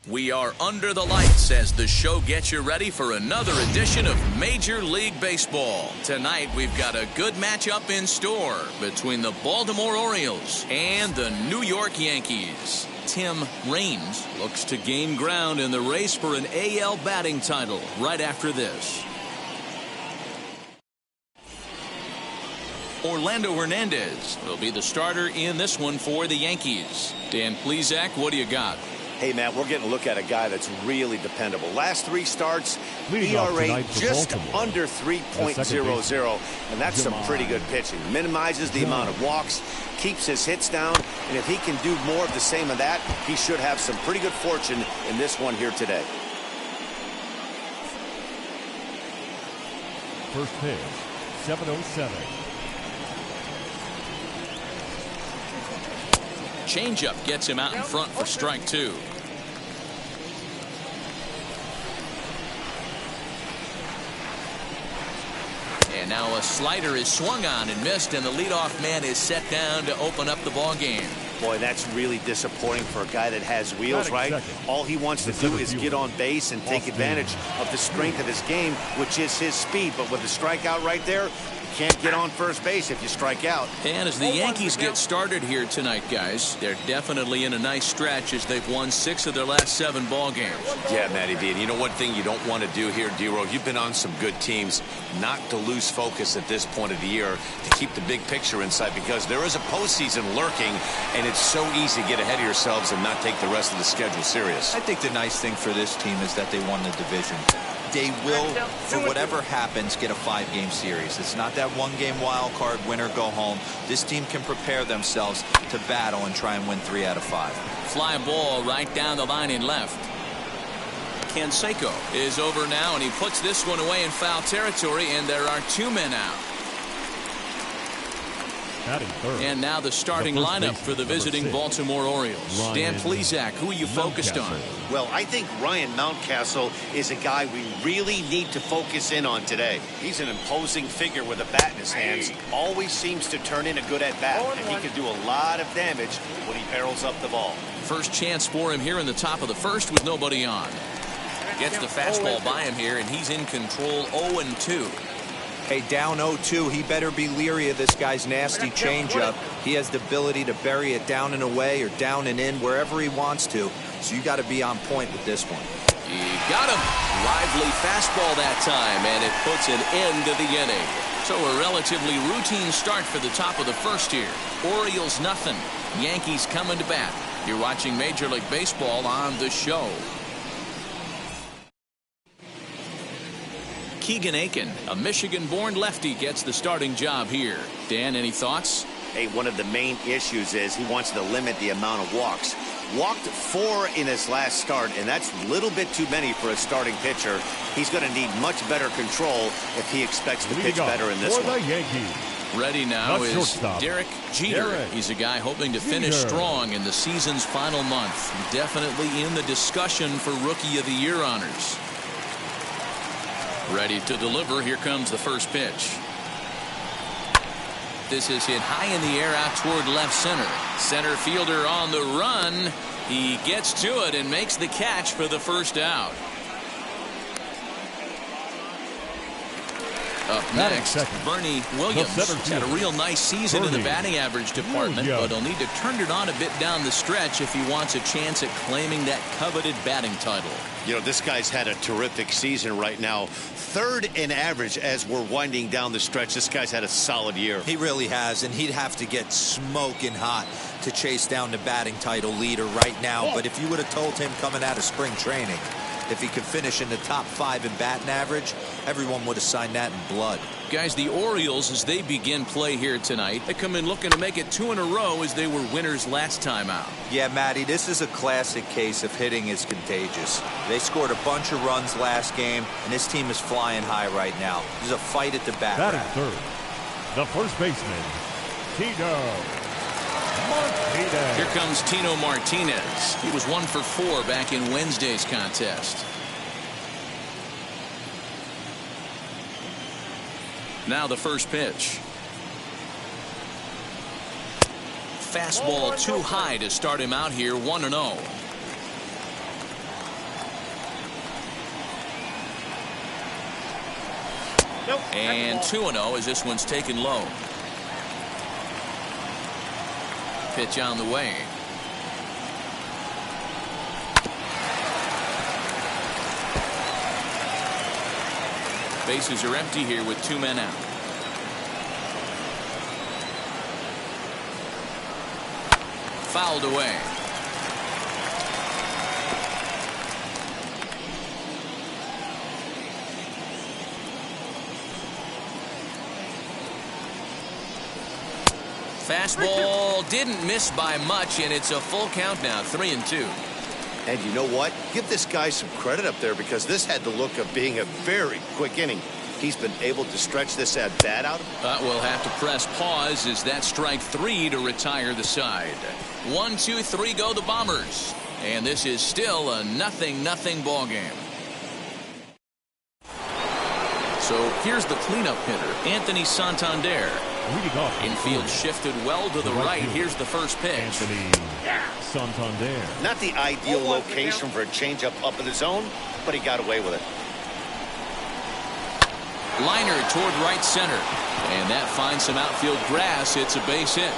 We are under the lights as the show gets you ready for another edition of Major League Baseball. Tonight, we've got a good matchup in store between the Baltimore Orioles and the New York Yankees. Tim Raines looks to gain ground in the race for an AL batting title right after this. Orlando Hernandez will be the starter in this one for the Yankees. Dan Plesac, what do you got? Hey, Matt, we're getting a look at a guy that's really dependable. Last 3 starts, ERA just under 3.00, and that's some pretty good pitching. Minimizes the amount of walks, keeps his hits down, and if he can do more of the same of that, he should have some pretty good fortune in this one here today. First pitch, 7:07. Changeup gets him out in front for strike 2. And now a slider is swung on and missed, and the leadoff man is set down to open up the ball game. Boy, that's really disappointing for a guy that has wheels, right? All he wants to do is get on base and take advantage of the strength of his game, which is his speed. But with the strikeout right there, can't get on first base if you strike out. And as the Yankees get started here tonight, guys, they're definitely in a nice stretch as they've won 6 of their last 7 ball games. Yeah, Matty B. And you know one thing you don't want to do here, D-Row, you've been on some good teams, not to lose focus at this point of the year, to keep the big picture in sight, because there is a postseason lurking, and it's so easy to get ahead of yourselves and not take the rest of the schedule serious. I think the nice thing for this team is that they won the division. They will, for whatever happens, get a 5-game series. It's not that 1-game wild card, win or go home. This team can prepare themselves to battle and try and win 3 out of 5. Fly ball right down the line in left. Canseco is over now, and he puts this one away in foul territory, and there are 2 men out. And now the starting lineup for the visiting Baltimore Orioles. Dan Plesac, who are you focused on? Well, I think Ryan Mountcastle is a guy we really need to focus in on today. He's an imposing figure with a bat in his hands. Always seems to turn in a good at-bat, and he can do a lot of damage when he barrels up the ball. First chance for him here in the top of the first with nobody on. Gets the fastball by him here, and he's in control 0-2. Hey, down 0-2, he better be leery of this guy's nasty changeup. He has the ability to bury it down and away or down and in wherever he wants to. So you got to be on point with this one. He got him. Lively fastball that time, and it puts an end to the inning. So a relatively routine start for the top of the first here. Orioles nothing. Yankees coming to bat. You're watching Major League Baseball on the show. Keegan Aiken, a Michigan-born lefty, gets the starting job here. Dan, any thoughts? Hey, one of the main issues is he wants to limit the amount of walks. Walked 4 in his last start, and that's a little bit too many for a starting pitcher. He's going to need much better control if he expects to pitch better in this one. Ready now is Derek Jeter. He's a guy hoping to finish strong in the season's final month. Definitely in the discussion for Rookie of the Year honors. Ready to deliver. Here comes the first pitch. This is hit high in the air out toward left center. Center fielder on the run. He gets to it and makes the catch for the first out. Up next, Bernie Williams had a real nice season in the batting average department, but he'll need to turn it on a bit down the stretch if he wants a chance at claiming that coveted batting title. You know, this guy's had a terrific season right now. 3rd in average as we're winding down the stretch. This guy's had a solid year. He really has, and he'd have to get smoking hot to chase down the batting title leader right now. But if you would have told him coming out of spring training If he could finish in the top 5 in batting average, everyone would have signed that in blood. Guys, the Orioles, as they begin play here tonight, they come in looking to make it 2 in a row as they were winners last time out. Yeah, Matty, this is a classic case of hitting is contagious. They scored a bunch of runs last game, and this team is flying high right now. There's a fight at the bat. Batting third, the first baseman, Tino Martinez. Here comes Tino Martinez. He was 1 for 4 back in Wednesday's contest. Now the first pitch. Fastball too high to start him out here, 1-0. And 2-0 as this one's taken low. Pitch on the way. Bases are empty here with 2 men out. Fouled away. Fastball didn't miss by much, and it's a full count now, 3-2. And you know what? Give this guy some credit up there, because this had the look of being a very quick inning. He's been able to stretch this at bat out. We'll have to press pause as that strike 3 to retire the side. 1, 2, 3 go the Bombers. And this is still a 0-0 ball game. So here's the cleanup hitter, Anthony Santander. Infield shifted well to the right. Here's the first pitch. Anthony Santander. Not the ideal location for a changeup up in the zone, but he got away with it. Liner toward right center. And that finds some outfield grass. It's a base hit.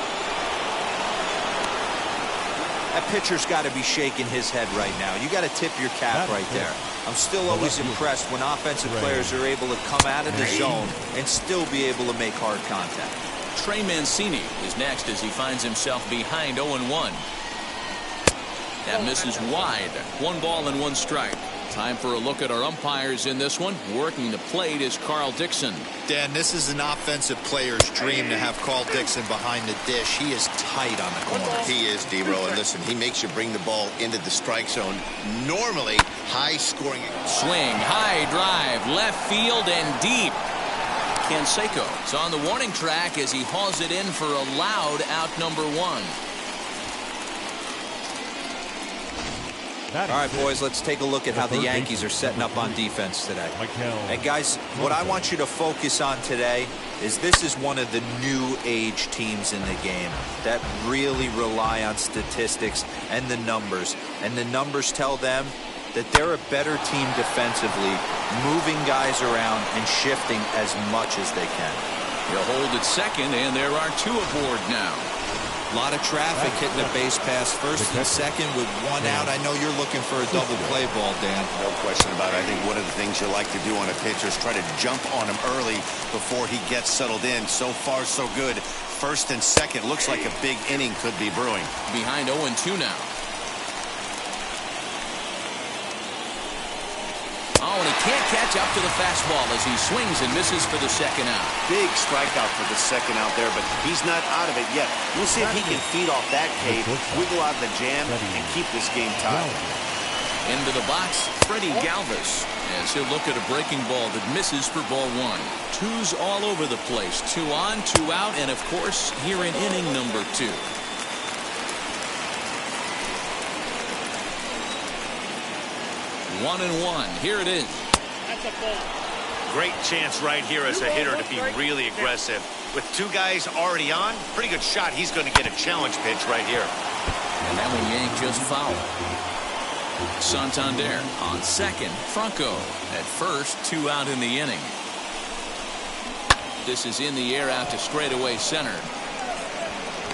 That pitcher's got to be shaking his head right now. You got to tip your cap right there. I'm still always impressed when offensive players are able to come out of the zone and still be able to make hard contact. Trey Mancini is next as he finds himself behind 0-1. That misses wide. 1 ball and 1 strike. Time for a look at our umpires in this one. Working the plate is Carl Dixon. Dan, this is an offensive player's dream to have Carl Dixon behind the dish. He is tight on the corner. He is, D-Row, and listen, he makes you bring the ball into the strike zone. Normally, high scoring. Swing, high drive, left field and deep. Canseco is on the warning track as he hauls it in for a loud out number 1. All right, boys, let's take a look at how the Yankees are setting up on defense today. And, guys, what I want you to focus on today is this is one of the new age teams in the game that really rely on statistics and the numbers. And the numbers tell them that they're a better team defensively, moving guys around and shifting as much as they can. He'll hold at second, and there are 2 aboard now. A lot of traffic hitting the base pass first and second with 1 out. I know you're looking for a double play ball, Dan. No question about it. I think one of the things you like to do on a pitcher is try to jump on him early before he gets settled in. So far, so good. First and second. Looks like a big inning could be brewing. Behind 0-2 now. Oh, and he can't catch up to the fastball as he swings and misses for the second out. Big strikeout for the second out there, but he's not out of it yet. We'll see if he can feed off that cave, wiggle out of the jam, and keep this game tied. Into the box, Freddie Galvez, as he'll look at a breaking ball that misses for ball 1. 2's all over the place. 2 on, 2 out, and of course, here in inning number 2. One and 1. Here it is. That's a ball. Great chance right here as a hitter to be really aggressive. With 2 guys already on, pretty good shot. He's going to get a challenge pitch right here. And that one yanked just foul. Santander on second. Franco at first. 2 out in the inning. This is in the air out to straightaway center.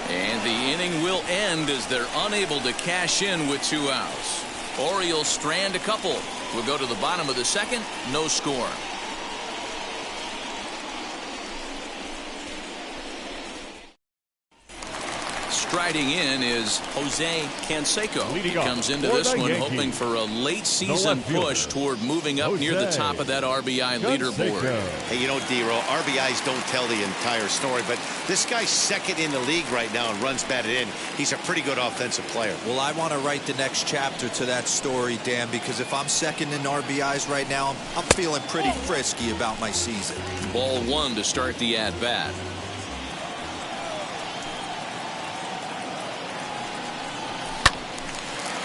And the inning will end as they're unable to cash in with 2 outs. Orioles strand a couple. We'll go to the bottom of the second. No score. Striding in is Jose Canseco. He Leading off comes into for this the one Yankees, hoping for a late season left fielder, push toward moving up near the top of that RBI leaderboard. Hey, you know, D-Row, RBIs don't tell the entire story, but this guy's second in the league right now in runs batted in. He's a pretty good offensive player. Well, I want to write the next chapter to that story, Dan, because if I'm second in RBIs right now, I'm feeling pretty frisky about my season. Ball one to start the at-bat.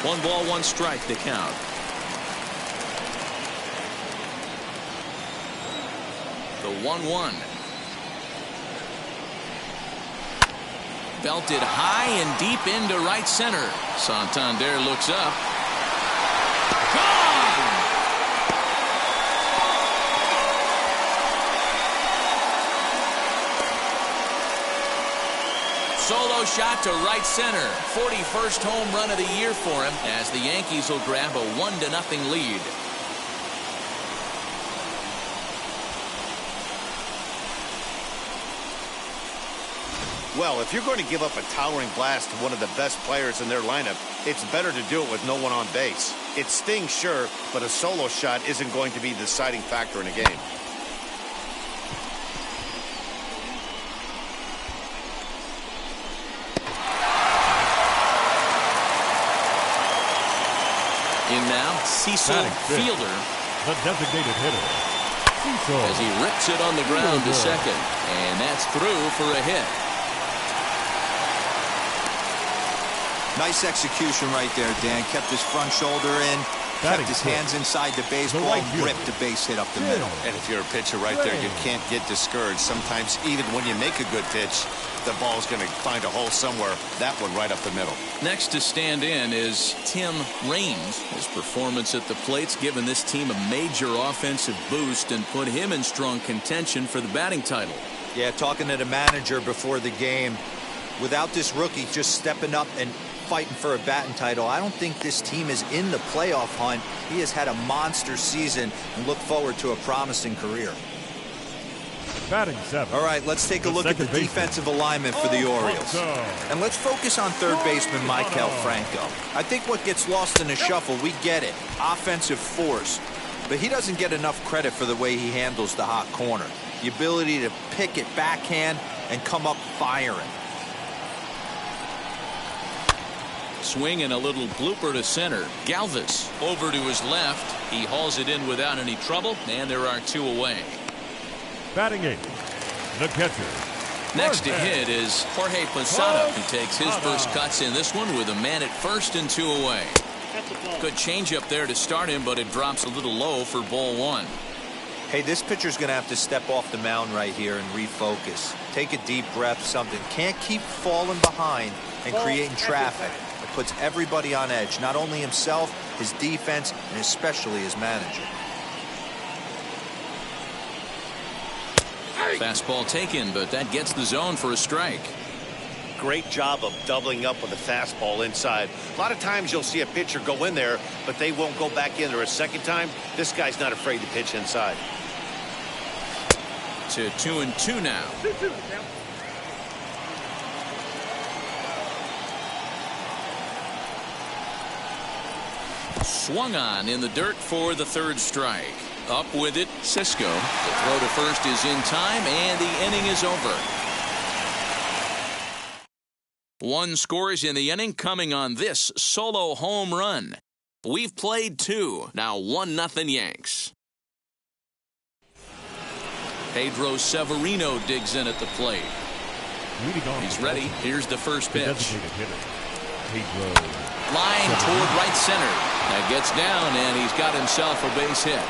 One ball, one strike to count. The 1-1. Belted high and deep into right center. Santander looks up. Gone! Solo shot to right center. 41st home run of the year for him as the Yankees will grab a 1-0 lead. Well, if you're going to give up a towering blast to one of the best players in their lineup, it's better to do it with no one on base. It stings, sure, but a solo shot isn't going to be the deciding factor in a game. In now, Cecil Fielder. The designated hitter, Cecil. As he rips it on the ground to second. And that's through for a hit. Nice execution right there, Dan. Kept his front shoulder in, kept his hands inside the baseball, ripped a base hit up the middle. And if you're a pitcher right there, you can't get discouraged. Sometimes even when you make a good pitch, the ball's going to find a hole somewhere. That one right up the middle. Next to stand in is Tim Raines. His performance at the plate's given this team a major offensive boost and put him in strong contention for the batting title. Yeah, talking to the manager before the game, without this rookie just stepping up and fighting for a batting title, I don't think this team is in the playoff hunt. He has had a monster season and look forward to a promising career. Batting seven. All right, let's take a look at the defensive alignment for the Orioles. And let's focus on third baseman Maikel Franco. I think what gets lost in the shuffle, we get it, offensive force. But he doesn't get enough credit for the way he handles the hot corner. The ability to pick it backhand and come up firing. Swing and a little blooper to center. Galvez over to his left. He hauls it in without any trouble, and there are two away. Batting eight, the catcher. Next to hit is Jorge Posada, who takes his first cuts in this one with a man at first and two away. Good changeup there to start him, but it drops a little low for ball one. Hey, this pitcher's going to have to step off the mound right here and refocus. Take a deep breath, something. Can't keep falling behind and creating traffic. It puts everybody on edge, not only himself, his defense, and especially his manager. Fastball taken, but that gets the zone for a strike. Great job of doubling up with a fastball inside. A lot of times you'll see a pitcher go in there, but they won't go back in there a second time. This guy's not afraid to pitch inside. To 2-2 now. Swung on in the dirt for the third strike. Up with it, Cisco. The throw to first is in time, and the inning is over. One scores in the inning coming on this solo home run. We've played two. Now 1-0 Yanks. Pedro Severino digs in at the plate. He's ready. Here's the first pitch. Line toward right center. That gets down, and he's got himself a base hit.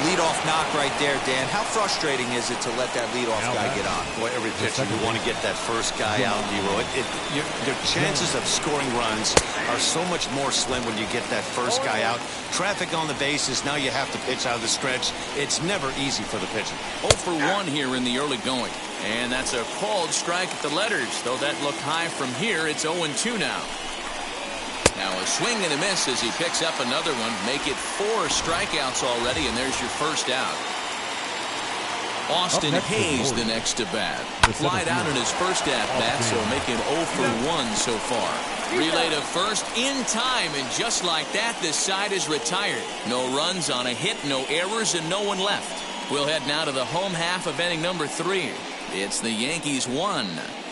Leadoff knock right there, Dan. How frustrating is it to let that leadoff guy get on? Boy, every pitcher, you want to get that first guy out, D-Row. Your chances of scoring runs are so much more slim when you get that first guy out. Traffic on the bases, now you have to pitch out of the stretch. It's never easy for the pitcher. 0 for 1 here in the early going. And that's a called strike at the letters. Though that looked high from here, it's 0-2 now. Now a swing and a miss as he picks up another one. Make it 4 strikeouts already, and there's your first out. Austin Hayes the next to bat. Flied out in his first at-bat, so making 0 for 1 so far. Relay to first in time, and just like that, this side is retired. No runs on a hit, no errors, and no one left. We'll head now to the home half of inning number 3. It's the Yankees 1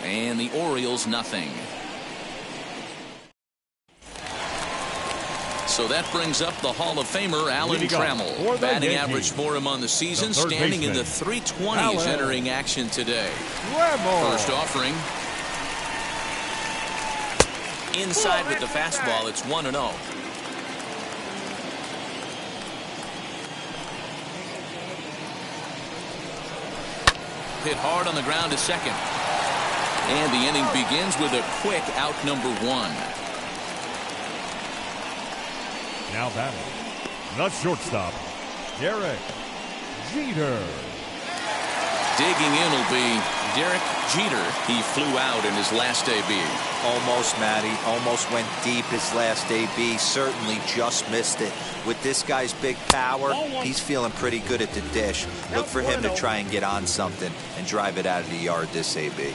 and the Orioles nothing. So that brings up the Hall of Famer Alan Trammell. Batting average for him on the season, standing in the 320s, entering action today. First offering. Inside with the fastball, it's 1-0. Hit hard on the ground to second. And the inning begins with a quick out number 1. Now batting, the shortstop, Derek Jeter. Digging in will be Derek Jeter. He flew out in his last AB. Almost, Matty. Almost went deep his last AB. Certainly just missed it. With this guy's big power, he's feeling pretty good at the dish. Look for him to try and get on something and drive it out of the yard this AB.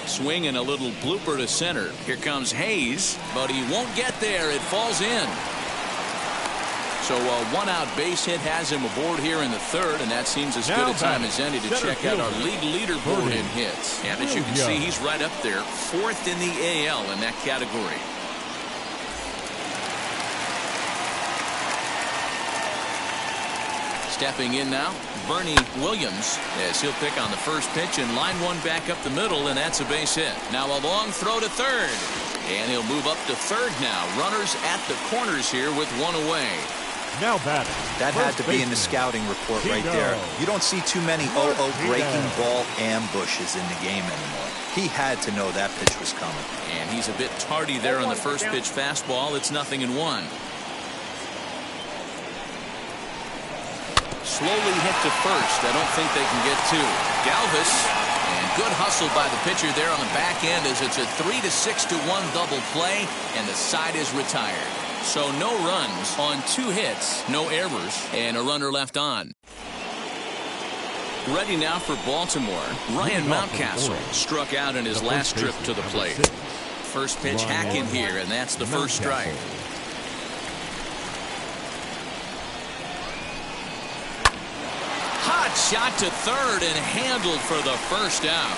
Swing and a little blooper to center. Here comes Hayes, but he won't get there. It falls in. So a one-out base hit has him aboard here in the 3rd, and that seems as good a time as any to check out our league leaderboard in hits. And as you can see, he's right up there, 4th in the AL in that category. Stepping in now, Bernie Williams, as he'll pick on the first pitch and line one back up the middle, and that's a base hit. Now a long throw to 3rd, and he'll move up to 3rd now. Runners at the corners here with 1 away. Now batting. That had to be in the scouting report right there. You don't see too many breaking ball ambushes in the game anymore. He had to know that pitch was coming. And he's a bit tardy there on the first pitch fastball. It's 0-1. Slowly hit to first. I don't think they can get 2. Galvez, and good hustle by the pitcher there on the back end as it's a 3-6-1 double play, and the side is retired. So no runs on 2 hits, no errors, and a runner left on. Ready now for Baltimore. Ryan Mountcastle struck out in his last trip to the plate. First pitch hack in here, and that's the first strike. Hot shot to 3rd and handled for the first out.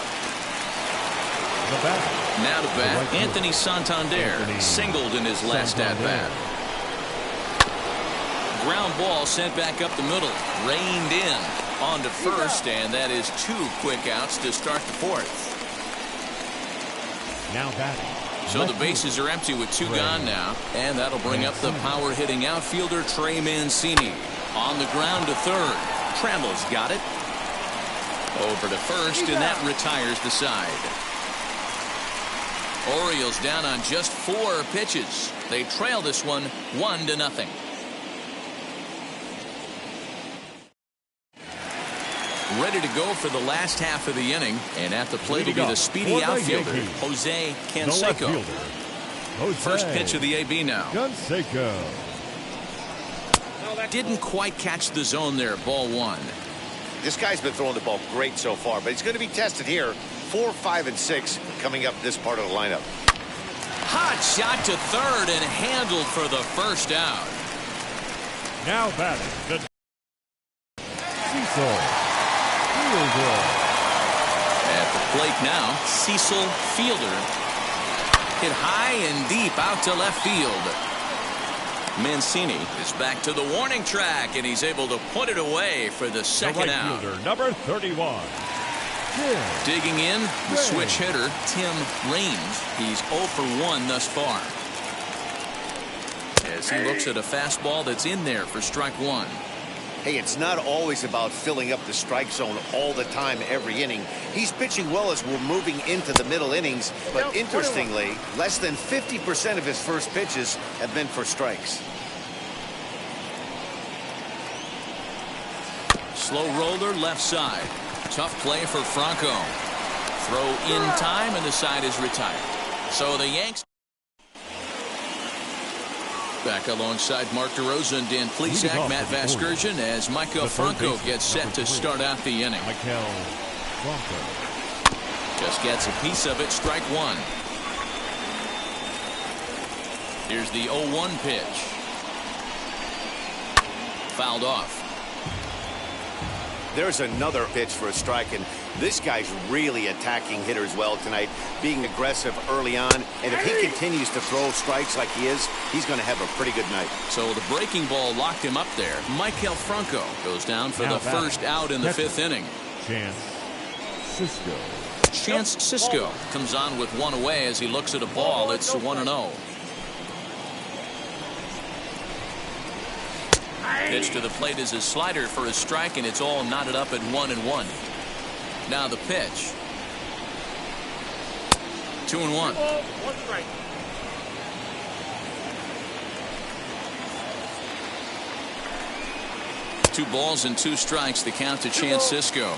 Now to bat, Anthony Santander singled in his last at-bat. Ground ball sent back up the middle, reined in onto first, and that is 2 quick outs to start the 4th. Now batting. So the bases are empty with 2 gone now, and that'll bring up the power-hitting outfielder Trey Mancini. On the ground to 3rd. Trammell's got it. Over to first, and that retires the side. Orioles down on just 4 pitches. They trail this one 1-0. Ready to go for the last half of the inning, and at the plate will be the speedy outfielder, Jose Canseco. First pitch of the AB now. Canseco. Didn't quite catch the zone there, ball 1. This guy's been throwing the ball great so far, but he's going to be tested here. 4, 5, and 6 coming up this part of the lineup. Hot shot to 3rd and handled for the first out. Now batting, the Cecil Fielder. At the plate now, Cecil Fielder. Hit high and deep out to left field. Mancini is back to the warning track, and he's able to put it away for the second out. Fielder, number 31. Digging in, the switch hitter, Tim Raines. He's 0 for 1 thus far. As he looks at a fastball that's in there for strike 1. Hey, it's not always about filling up the strike zone all the time every inning. He's pitching well as we're moving into the middle innings, but interestingly, less than 50% of his first pitches have been for strikes. Slow roller left side. Tough play for Franco. Throw in time, and the side is retired. So the Yanks Back alongside Mark DeRosa and Dan Plesac, Matt Vasgersian as Michael Franco gets set to start out the inning. Just gets a piece of it, strike one. Here's the 0-1 pitch. Fouled off. There's another pitch for a strike, and this guy's really attacking hitters well tonight, being aggressive early on. And if he continues to throw strikes like he is, he's going to have a pretty good night. So the breaking ball locked him up there. Michael Franco goes down for the first out in the fifth inning. Chance Sisco comes on with one away as he looks at a ball. It's 1-0. Pitch to the plate is a slider for a strike, and it's all knotted up at 1-1. Now the pitch. 2-1. 1 strike. Two balls and 2 strikes. The count to Chance Sisco.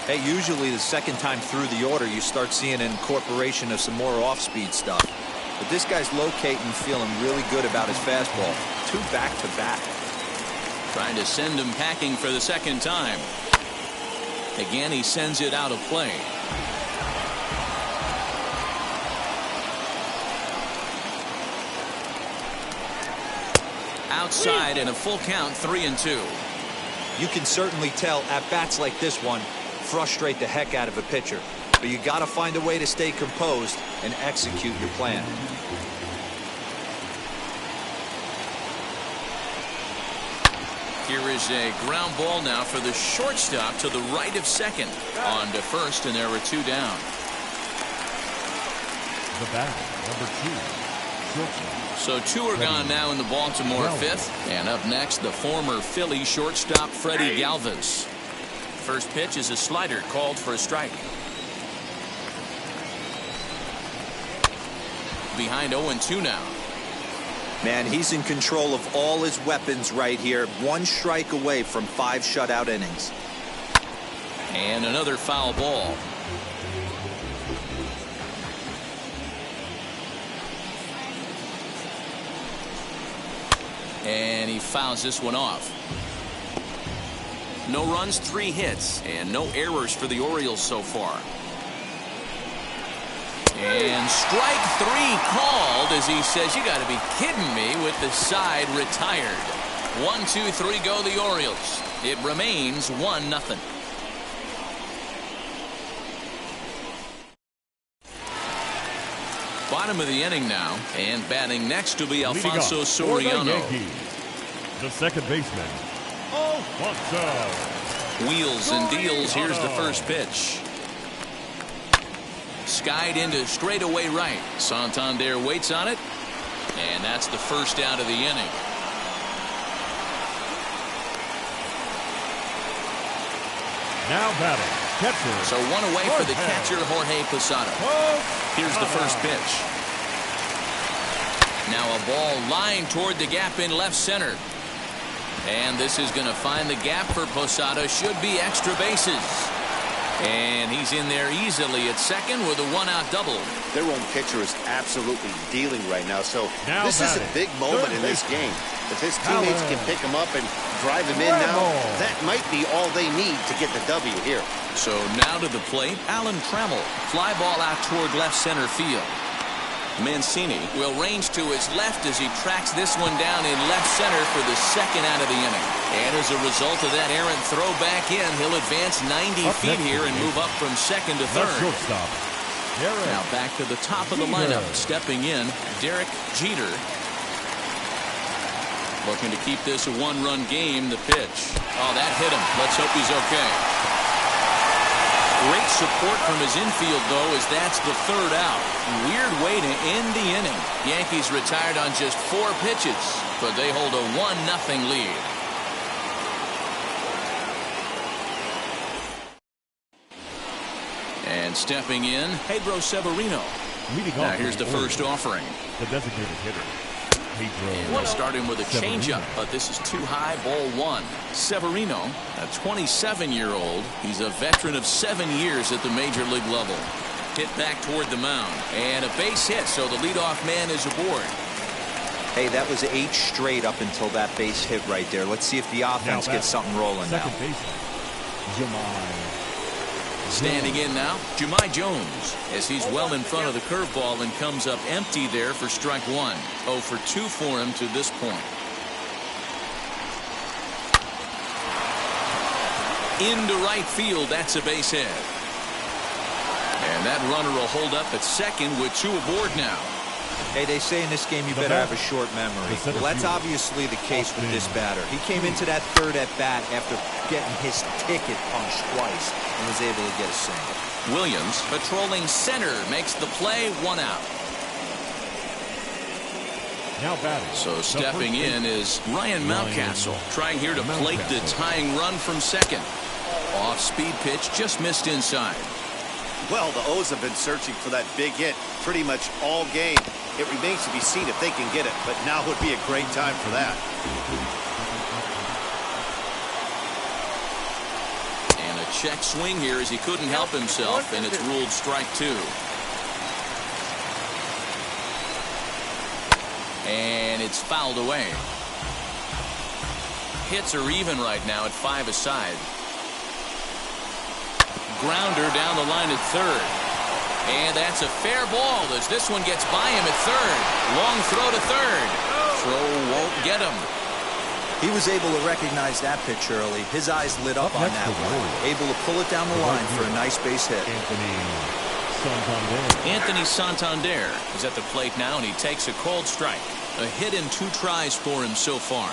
Hey, usually the second time through the order you start seeing an incorporation of some more off-speed stuff. But this guy's locating, feeling really good about his fastball. 2 back-to-back. Trying to send him packing for the second time. Again, he sends it out of play. Outside and a full count, 3-2. You can certainly tell at bats like this one frustrate the heck out of a pitcher. But you got to find a way to stay composed and execute your plan. Here is a ground ball now for the shortstop to the right of second. On to first, and there are 2 down. The bat, number 2, shortstop. So 2 are gone now in the Baltimore fifth. And up next, the former Philly shortstop Freddie Galvez. First pitch is a slider called for a strike. Behind 0-2 now. Man, he's in control of all his weapons right here. 1 strike away from 5 shutout innings. And another foul ball. And he fouls this one off. No runs, 3 hits, and no errors for the Orioles so far. And strike 3 called as he says, you got to be kidding me, with the side retired. 1, 2, 3 go the Orioles. It remains 1-0. Bottom of the inning now, and batting next will be Alfonso Soriano. The second baseman, Alfonso. Wheels and deals. Here's the first pitch. Skied into straightaway right. Santander waits on it, and that's the first out of the inning. Now batting, catcher. So 1 away for the catcher, Jorge Posada. Here's the first pitch. Now a ball lined toward the gap in left center. And this is going to find the gap for Posada. Should be extra bases. And he's in there easily at second with a 1-out double. Their own pitcher is absolutely dealing right now. So this is a big moment in this game. If his teammates can pick him up and drive him in now, that might be all they need to get the W here. So now to the plate, Alan Trammell. Fly ball out toward left center field. Mancini will range to his left as he tracks this one down in left center for the second out of the inning. And as a result of that errant throw back in, he'll advance 90 feet here and move up from second to third. Now back to the top of the lineup. Stepping in, Derek Jeter. Looking to keep this a 1-run game. The pitch. Oh, that hit him. Let's hope he's okay. Great support from his infield, though, as that's the third out. Weird way to end the inning. Yankees retired on just 4 pitches, but they hold a 1-0 lead. And stepping in, Pedro Severino. Now here's the first offering. The designated hitter. And we'll start him with a changeup, but this is too high, ball 1. Severino, a 27-year-old. He's a veteran of 7 years at the major league level. Hit back toward the mound, and a base hit, so the leadoff man is aboard. Hey, that was 8 straight up until that base hit right there. Let's see if the offense gets something rolling now. Standing in now, Jahmai Jones, as he's well in front of the curveball and comes up empty there for strike 1. 0 for 2 for him to this point. Into right field, that's a base hit. And that runner will hold up at second with 2 aboard now. Hey, they say in this game you better have a short memory. Well, that's obviously the case with this batter. He came into that third at bat after getting his ticket punched twice and was able to get a single. Williams, patrolling center, makes the play, 1 out. Now batting. So stepping in is Ryan Mountcastle, trying here to plate the tying run from second. Off-speed pitch, just missed inside. Well, the O's have been searching for that big hit pretty much all game. It remains to be seen if they can get it, but now would be a great time for that. And a check swing here as he couldn't help himself, and it's ruled strike 2. And it's fouled away. Hits are even right now at 5 aside. Grounder down the line at third. And that's a fair ball as this one gets by him at third. Long throw to third. Throw won't get him. He was able to recognize that pitch early. His eyes lit up on that one. Able to pull it down the line for a nice base hit. Anthony Santander is at the plate now, and he takes a cold strike. A hit in 2 tries for him so far.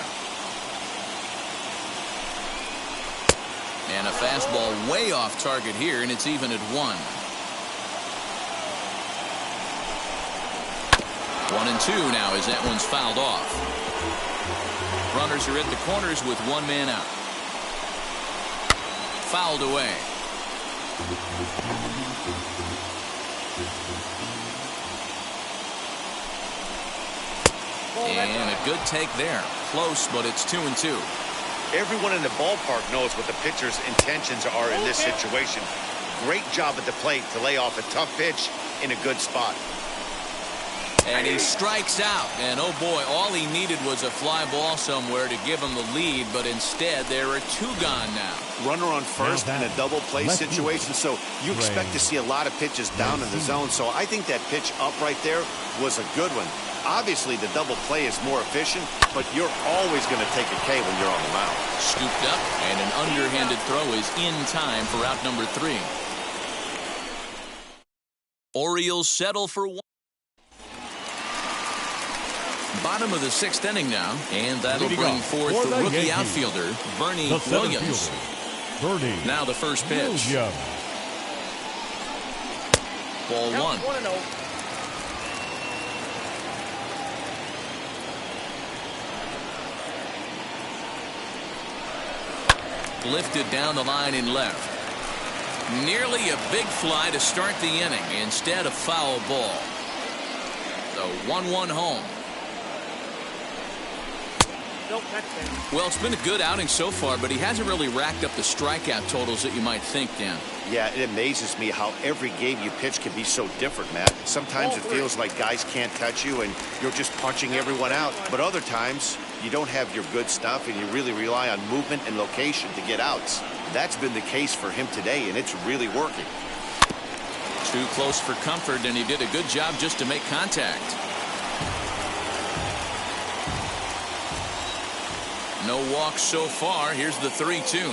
And a fastball way off target here, and it's even at 1. 1-2 now as that one's fouled off. Runners are at the corners with 1 man out. Fouled away. And a good take there. Close, but it's 2-2. Everyone in the ballpark knows what the pitcher's intentions are in this situation. Great job at the plate to lay off a tough pitch in a good spot. And he strikes out. And oh boy, all he needed was a fly ball somewhere to give him the lead, but instead there are 2 gone now. Runner on first in a double play situation, so you expect to see a lot of pitches down in the zone. So I think that pitch up right there was a good one. Obviously, the double play is more efficient, but you're always going to take a K when you're on the mound. Scooped up, and an underhanded throw is in time for out number 3. Orioles settle for 1. Bottom of the 6th inning now, and that'll bring forth the rookie outfielder, Bernie Williams. Now the first pitch. Ball 1. Lifted down the line in left. Nearly a big fly to start the inning. Instead, a foul ball. The 1-1 home. Well, it's been a good outing so far, but he hasn't really racked up the strikeout totals that you might think, Dan. Yeah, it amazes me how every game you pitch can be so different, Matt. Sometimes it feels like guys can't touch you and you're just punching everyone out. But other times, you don't have your good stuff and you really rely on movement and location to get outs. That's been the case for him today, and it's really working. Too close for comfort, and he did a good job just to make contact. No walks so far. Here's the 3-2.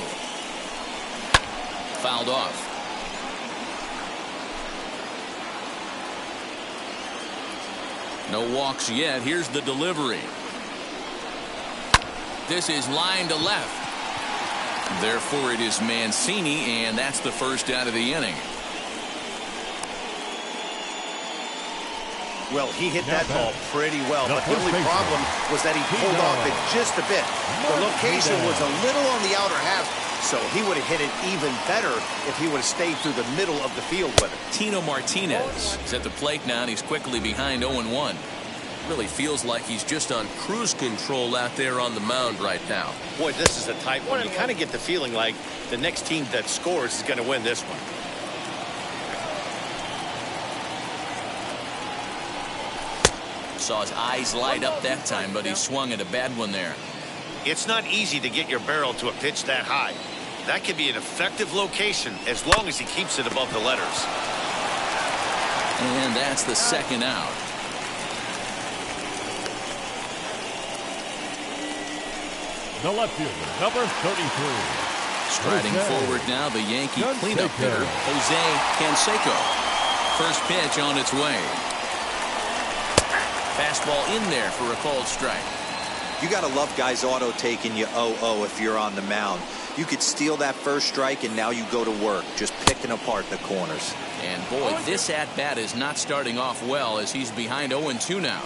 Fouled off. No walks yet. Here's the delivery. This is line to left. Therefore, it is Mancini, and that's the first out of the inning. Well, he hit that ball pretty well, but the only problem was that he pulled off it just a bit. The location was a little on the outer half, so he would have hit it even better if he would have stayed through the middle of the field with it. Tino Martinez is at the plate now, and he's quickly behind 0-1. Really feels like he's just on cruise control out there on the mound right now. Boy, this is a tight one. You kind of get the feeling like the next team that scores is going to win this one. Saw his eyes light up that time, but he swung at a bad one there. It's not easy to get your barrel to a pitch that high. That could be an effective location as long as he keeps it above the letters. And that's the second out. The left fielder, number 33. Striding forward now, the Yankee cleanup hitter, Jose Canseco. First pitch on its way. Fastball in there for a called strike. You got to love guys auto taking you 0-0 if you're on the mound. You could steal that first strike and now you go to work just picking apart the corners. And boy, this at-bat is not starting off well as he's behind 0-2 now.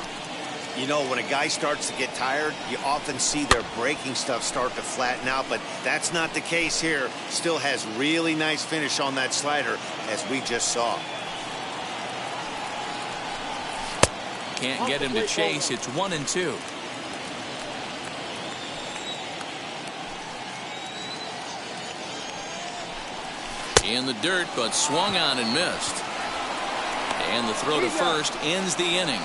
You know, when a guy starts to get tired, you often see their breaking stuff start to flatten out, but that's not the case here. Still has really nice finish on that slider, as we just saw. Can't get him to chase. It's 1-2. In the dirt, but swung on and missed. And the throw to first ends the inning.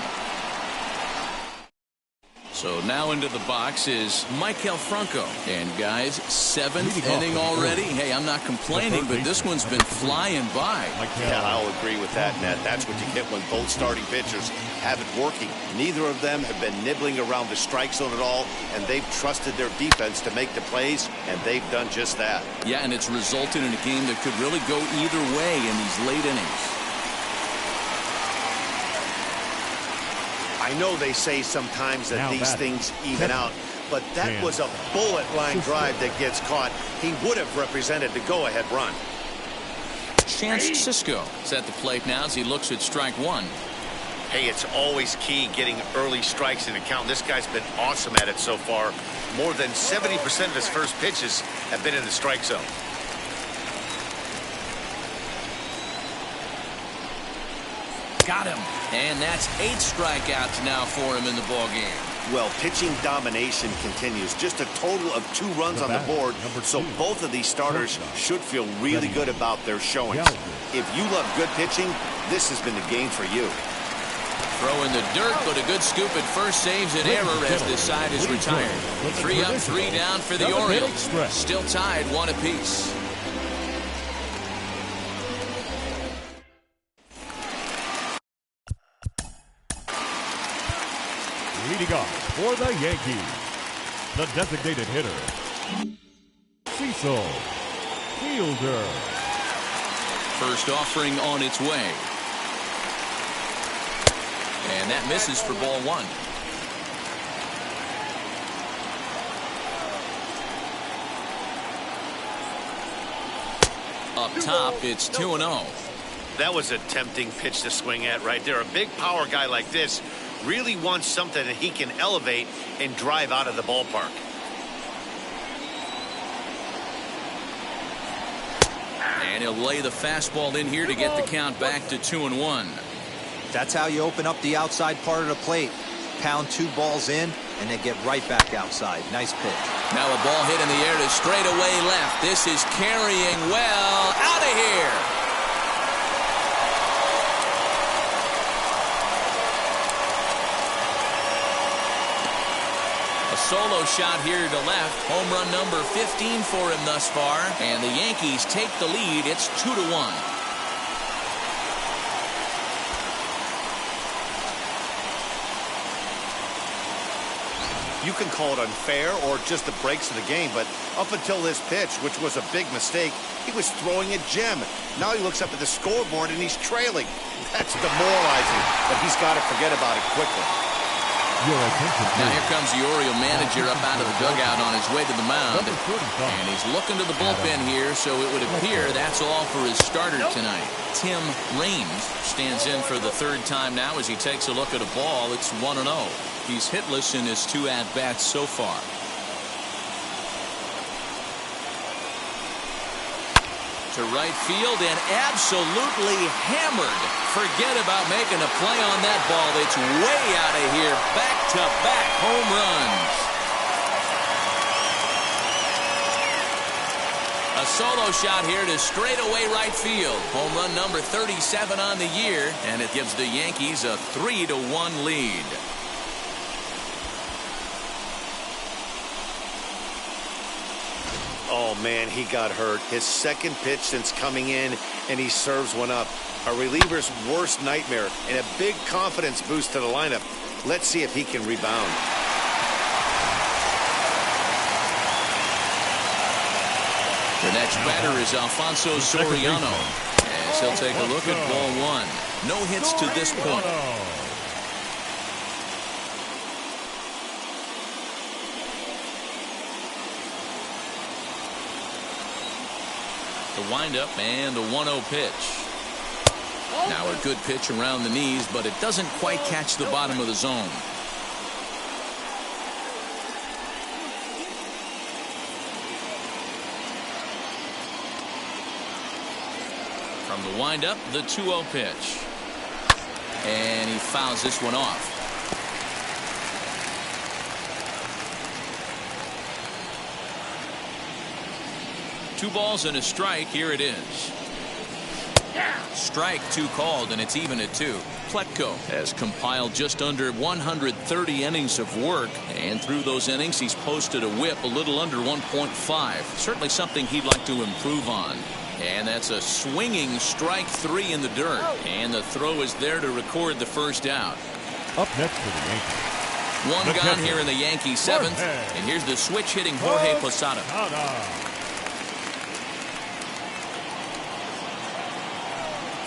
So now into the box is Maikel Franco. And guys, 7th inning already. Hey, I'm not complaining, but this one's been flying by. Yeah, I'll agree with that, Ned. That's what you get when both starting pitchers have it working. Neither of them have been nibbling around the strike zone at all, and they've trusted their defense to make the plays, and they've done just that. Yeah, and it's resulted in a game that could really go either way in these late innings. I know they say sometimes that these things even out, but that was a bullet line drive that gets caught. He would have represented the go-ahead run. Chance Sisco is at the plate now as he looks at strike one. Hey, it's always key getting early strikes in a count. This guy's been awesome at it so far. More than 70% of his first pitches have been in the strike zone. Got him. And that's 8 strikeouts now for him in the ballgame. Well, pitching domination continues. Just a total of 2 runs on the board. So both of these starters should feel really good about their showings. If you love good pitching, this has been the game for you. Throw in the dirt, but a good scoop at first saves an error as this side is retired. 3 up, 3 down for the Orioles. Still tied 1 apiece. Leading off for the Yankees, the designated hitter, Cecil Fielder. First offering on its way. And that misses for ball 1. Up top, it's 2-0. That was a tempting pitch to swing at right there. A big power guy like this really wants something that he can elevate and drive out of the ballpark. And he'll lay the fastball in here to get the count back to 2-1. That's how you open up the outside part of the plate. Pound 2 balls in and then get right back outside. Nice pitch. Now a ball hit in the air to straightaway left. This is carrying well. Out of here. A solo shot here to left. Home run number 15 for him thus far. And the Yankees take the lead. It's 2-1. You can call it unfair or just the breaks of the game, but up until this pitch, which was a big mistake, he was throwing a gem. Now he looks up at the scoreboard and he's trailing. That's demoralizing, but he's got to forget about it quickly. Now here comes the Oriole manager up out of the dugout on his way to the mound. And he's looking to the bullpen here, so it would appear that's all for his starter tonight. Tim Raines stands in for the 3rd time now as he takes a look at a ball. It's 1-0. He's hitless in his 2 at-bats so far. To right field and absolutely hammered. Forget about making a play on that ball. It's way out of here. Back-to-back home runs. A solo shot here to straightaway right field. Home run number 37 on the year, and it gives the Yankees a 3-1 lead. man, he got hurt. His second pitch since coming in, and he serves one up. A reliever's worst nightmare, and a big confidence boost to the lineup. Let's see if he can rebound. The next batter is Alfonso Soriano, as he'll take a look at ball one. No hits to this point. The windup and the 1-0 pitch. Now a good pitch around the knees, but it doesn't quite catch the bottom of the zone. From the windup, the 2-0 pitch. And he fouls this one off. Two balls and a strike. Here it is. Strike two called, and it's even at 2. Pleco has compiled just under 130 innings of work, and through those innings he's posted a whip a little under 1.5. Certainly something he'd like to improve on. And that's a swinging strike 3 in the dirt, and the throw is there to record the first out. Up next for the Yankees. One gone here in the Yankees 7th, and here's the switch hitting Jorge Posada.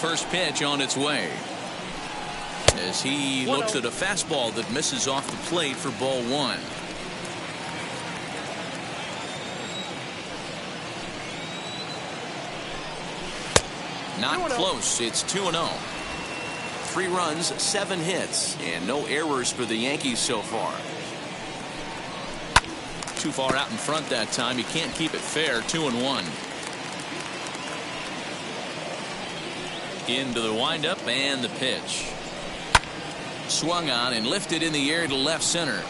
First pitch on its way, as he looks at a fastball that misses off the plate for ball 1. Not close. It's 2-0. 3 runs, 7 hits, and no errors for the Yankees so far. Too far out in front that time. You can't keep it fair. 2-1. Into the windup and the pitch. Swung on and lifted in the air to left center.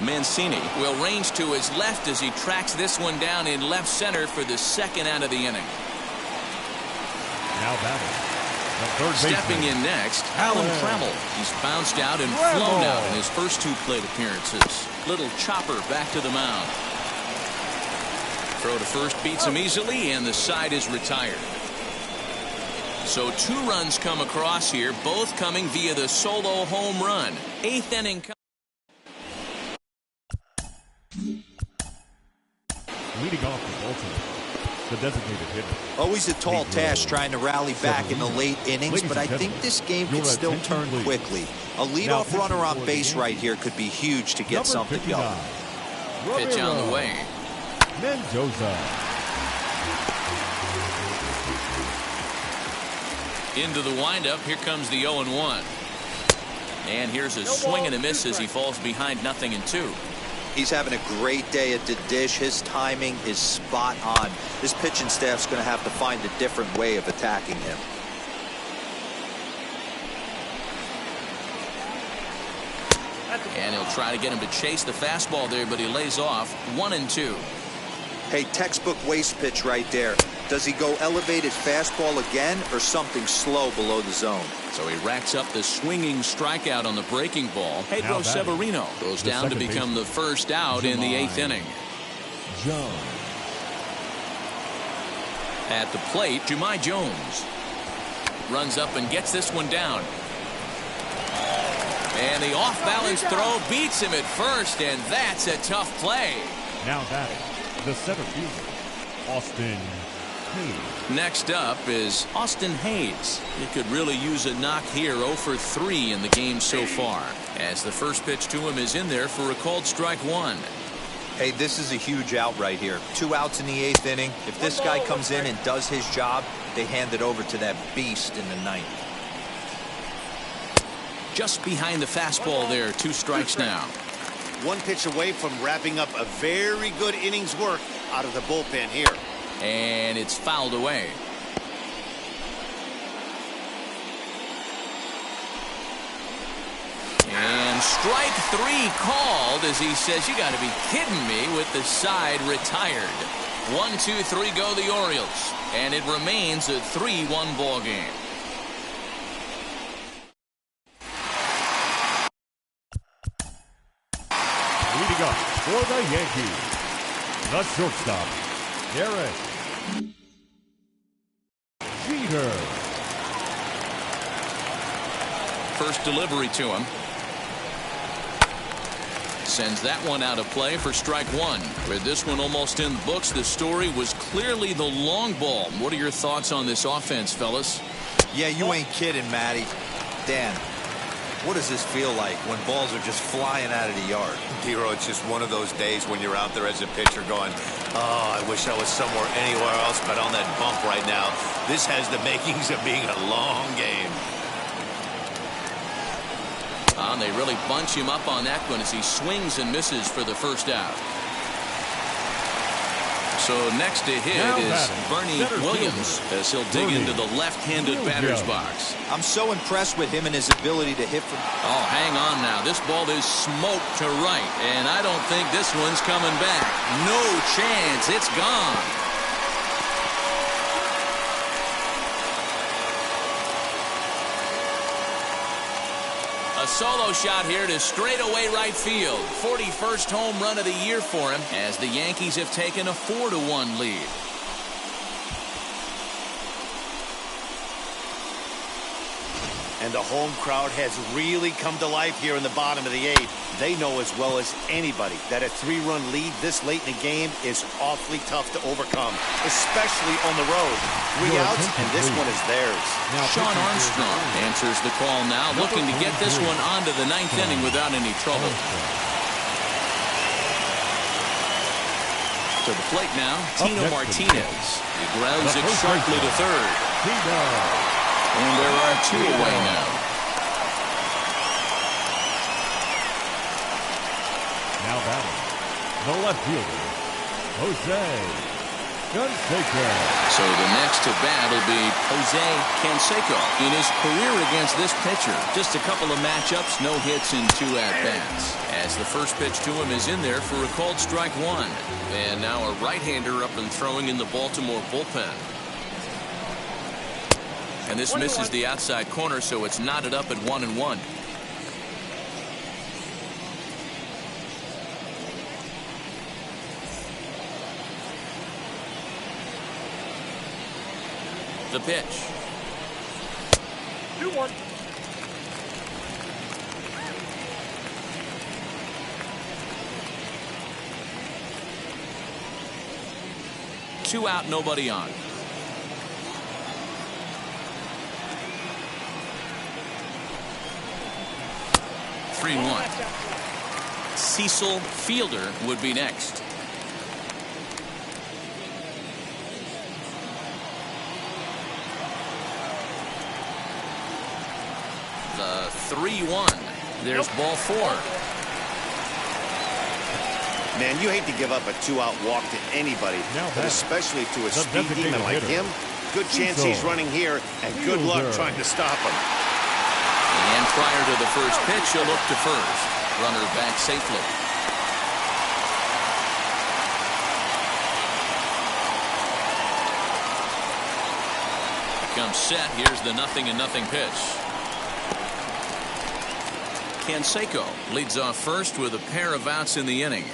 Mancini will range to his left as he tracks this one down in left center for the second out of the inning. Now batting, the third baseman. Stepping in next, Alan Trammell. He's bounced out and flown out in his first 2 plate appearances. Little chopper back to the mound. Throw to first beats him easily, and the side is retired. So 2 runs come across here, both coming via the solo home run. 8th inning. Leading off the Baltimore, the designated hitter. Always a tall task trying to rally back in the late innings, but I think this game could still turn quickly. A leadoff runner on base right here could be huge to get something going. Pitch on the way. Mendoza. Into the windup. Here comes the 0-1. And here's a swing and a miss as he falls behind 0-2. He's having a great day at the dish. His timing is spot on. This pitching staff's going to have to find a different way of attacking him. And he'll try to get him to chase the fastball there, but he lays off. 1-2. Hey, textbook waste pitch right there. Does he go elevated fastball again or something slow below the zone? So he racks up the swinging strikeout on the breaking ball. Pedro Severino goes down to become the first out in the 8th inning. At the plate, Jahmai Jones runs up and gets this one down. And the off-balance throw beats him at first, and that's a tough play. Now batting, the center fielder, Austin Hayes. Next up is Austin Hayes. He could really use a knock here. 0 for 3 in the game so far, as the first pitch to him is in there for a called strike 1. Hey, this is a huge out right here. 2 outs in the 8th inning. If this guy comes in and does his job, they hand it over to that beast in the 9th. Just behind the fastball there. 2 strikes now. 1 pitch away from wrapping up a very good innings work out of the bullpen here. And it's fouled away. And strike 3 called, as he says, you got to be kidding me, with the side retired. 1-2-3 go the Orioles, and it remains a 3-1 ball game. Leading up for the Yankees, The shortstop, Derek Jeter. First delivery to him. Sends that one out of play for strike one. With this one almost in the books, the story was clearly the long ball. What are your thoughts on this offense, fellas? Yeah, you ain't kidding, Matty. Dan, what does this feel like when balls are just flying out of the yard? Dero, it's just one of those days when you're out there as a pitcher going, oh, I wish I was somewhere anywhere else but on that bump right now. This has the makings of being a long game. And they really bunch him up on that one as he swings and misses for the first out. So next to hit is Bernie Williams as he'll dig into the left-handed batter's box. I'm so impressed with him and his ability to hit from... Oh, hang on now. This ball is smoked to right, and I don't think this one's coming back. No chance. It's gone. A solo shot here to straightaway right field. 41st home run of the year for him as the Yankees have taken a 4-1 lead. And the home crowd has really come to life here in the bottom of the eighth. They know as well as anybody that a 3-run lead this late in the game is awfully tough to overcome, especially on the road. 3 outs, and this one is theirs. Sean Armstrong answers the call now, looking to get this one onto the 9th inning without any trouble. To the plate now, Tino Martinez. He grounds it sharply to third. And there are 2 away now. Now batting, the left fielder, Jose Canseco. So the next to bat will be Jose Canseco. In his career against this pitcher, just a couple of matchups, no hits in 2 at-bats. As the first pitch to him is in there for a called strike one. And now a right-hander up and throwing in the Baltimore bullpen. And this misses the outside corner, so it's knotted up at 1-1. The pitch. 2-1. Two out, nobody on. Cecil Fielder would be next. The 3-1. There's ball 4. Man, you hate to give up a 2-out walk to anybody, but especially to a speed demon like him. Good chance he's running here, and good luck trying to stop him. And prior to the first pitch, he'll look to first. Runner back safely. Comes set. Here's the 0-0 pitch. Canseco leads off first with a pair of outs in the inning.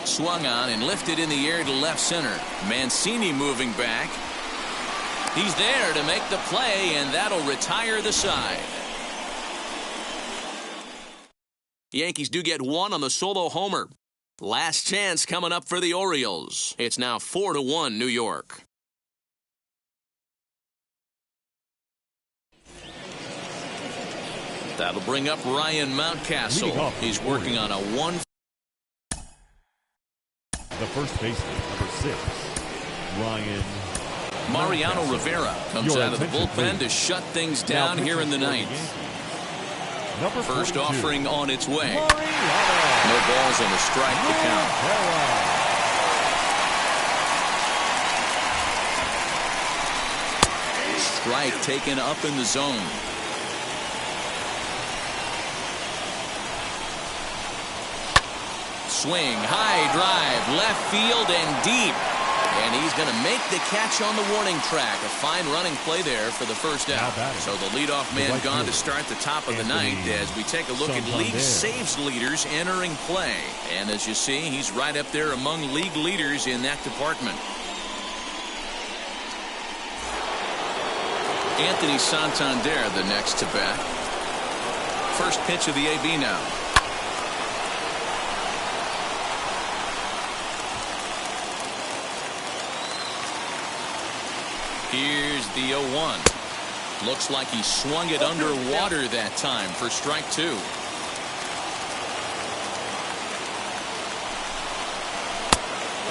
Swung on and lifted in the air to left center. Mancini moving back. He's there to make the play, and that'll retire the side. Yankees do get one on the solo homer. Last chance coming up for the Orioles. It's now 4-1 New York. That'll bring up Ryan Mountcastle. He's working on a 1. The first baseman, number 6, Ryan Mariano Rivera comes out of the bullpen to shut things down here in the 9th. First offering on its way. No balls and a strike to count. Strike taken up in the zone. Swing, high drive, left field and deep. And he's going to make the catch on the warning track. A fine running play there for the first out. So the leadoff man gone to start the top of the ninth as we take a look at league saves leaders entering play. And as you see, he's right up there among league leaders in that department. Anthony Santander the next to bat. First pitch of the AB now. Here's the 0-1. Looks like he swung it underwater that time for strike two.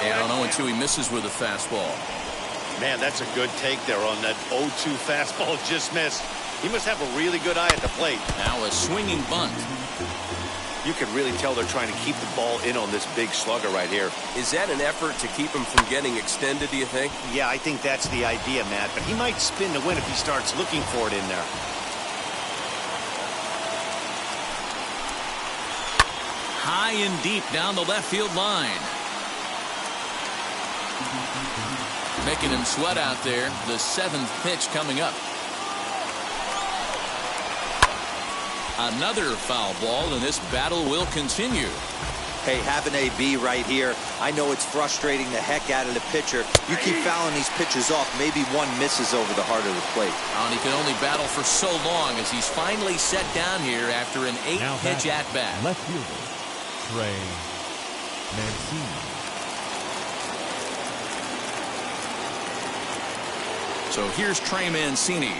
And on 0-2 he misses with a fastball. Man, that's a good take there on that 0-2 fastball just missed. He must have a really good eye at the plate. Now a swinging bunt. You can really tell they're trying to keep the ball in on this big slugger right here. Is that an effort to keep him from getting extended, do you think? Yeah, I think that's the idea, Matt. But he might spin to win if he starts looking for it in there. High and deep down the left field line. Making him sweat out there. The seventh pitch coming up. Another foul ball, and this battle will continue. Hey, have an AB right here. I know it's frustrating the heck out of the pitcher. You keep fouling these pitches off, maybe one misses over the heart of the plate. And he can only battle for so long as he's finally set down here after an 8-pitch at-bat. Left fielder, Trey Mancini. So here's Trey Mancini.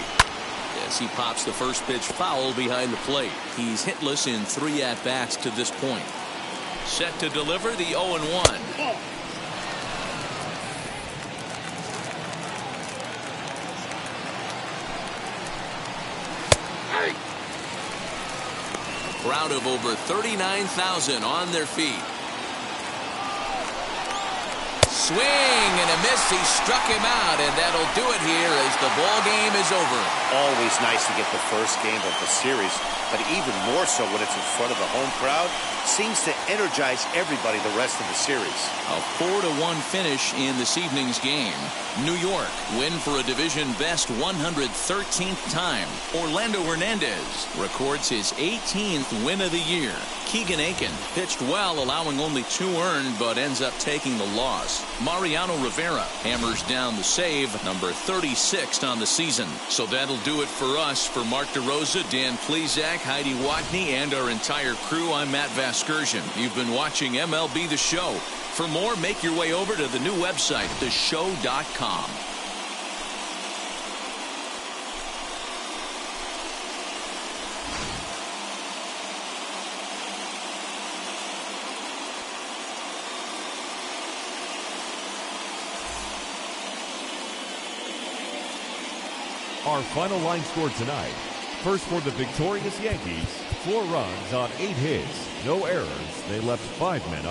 As he pops the first pitch foul behind the plate. He's hitless in 3 at-bats to this point. Set to deliver the 0-1. A crowd of over 39,000 on their feet. Swing and a miss. He struck him out, and that'll do it here as the ball game is over. Always nice to get the first game of the series, but even more so when it's in front of the home crowd. Seems to energize everybody the rest of the series. A 4-1 finish in this evening's game. New York win for a division best 113th time. Orlando Hernandez records his 18th win of the year. Keegan Aiken pitched well, allowing only 2 earned, but ends up taking the loss. Mariano Rivera hammers down the save, number 36 on the season. So that'll do it for us. For Mark DeRosa, Dan Plesac, Heidi Watney, and our entire crew, I'm Matt Vasgersian. You've been watching MLB The Show. For more, make your way over to the new website, theshow.com. Our final line score tonight. First for the victorious Yankees, 4 runs on 8 hits, no errors. They left 5 men